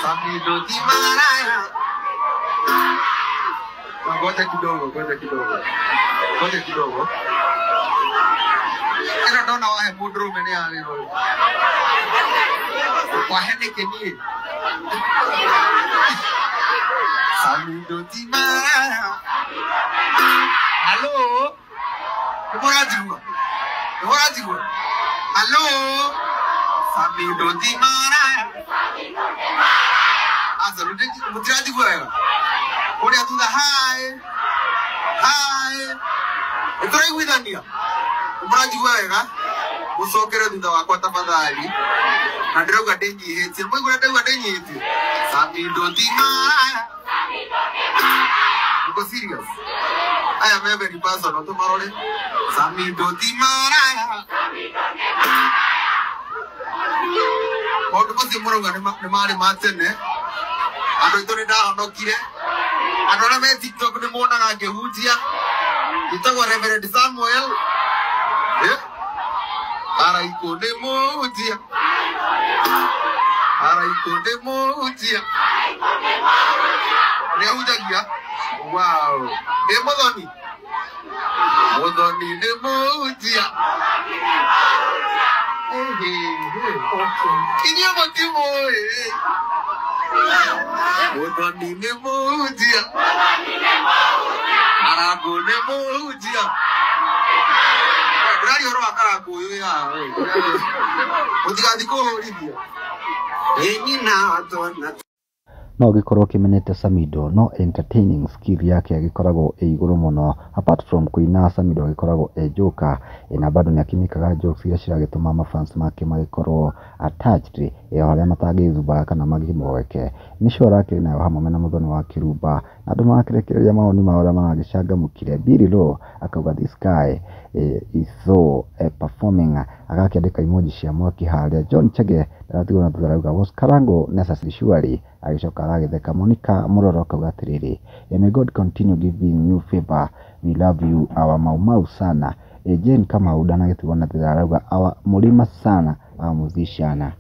Samido Timaraya. Ngoja kidogo. Ino dona wahe mudru mene aliro. Wahene keni. Samido Timaraya. Hello? Iborajiwa. Hello? Samido Timaraya. Asa mutirajiwa. Ore atuda hi. Estoy cuidando. Umurajiwa wega. Musokere thutha wakwa tafadhali. Na ndirauga ndenyihĩtie. Mwaigua ndauga ndenyihĩtie. Samido Timaraya. Uko serious? I am very personal. Tumarore. Samido Timaraya. Maundu macio murauga nĩ marĩ ma tene. Andũ aitũ nĩ ndahonokire. Andũ arĩa me TikTok nĩ monaga ngĩhunjia. Itagwo Reverend Samuel. Araiko nĩ mũhunjia. Nĩ ahunjagia. Wow. Nĩ Mũthoni. Mũthoni nĩ mũhunjia. Inyuĩ mũtimũĩ. Mũthoni nĩ mũhunjia. Karangu nĩ mũhunjia. Ndĩraria ũhoro wa Karangu ũyũ ya. Mũtigathiĩ kũhũrithia. Nyina atona. No gikorwo kimenete Samido no entertaining skill yake agikoragwo iguru muno. Apart from kuina, Samido agikoragwo joka na bado ni akimikaga jokes iria ciragituma mafans make magikorwo attached haria matangĩzuba kana magimweke. Ni sure akiri nayo hamwe na Muthoni wa Kirumba na andu makirekereria maoni ma uria maragicangamukire. Billy Low akauga this guy is so performing, agakĩandĩka emoji cia mwaki haria. John Chege aratigwo na thutha was Karango necessary surely agicoka agitheka. Monica Muroro akauga atiriri, may God continue giving you favor, we love you our Mau sana. Jane kama udana gĩtigwo na thutha arauga our Mulima sana our musician.